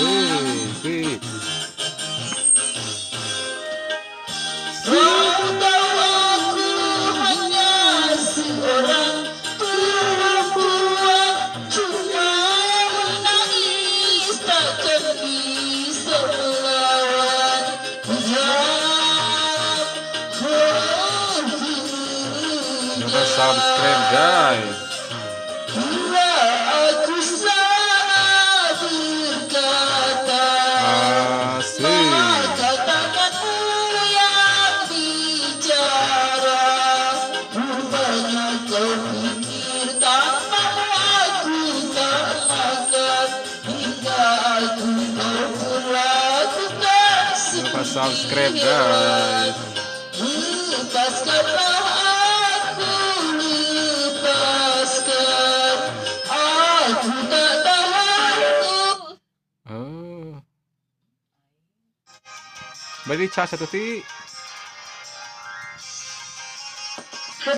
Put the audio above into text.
Asik. Tahu aku hanya seorang perempuan, cuma menangis takkan bisa melawan hijab. Jangan subscribe guys. Bila aku salah berkata, Asik. katakanmu yang bicara. Rupanya kau pikir tanpamu aku tak akan, hingga aku memperlakukan Jangan subscribe guys. Lepaskanlah aku, lepaskan. Aku tak tahu. Beri charge satu ti.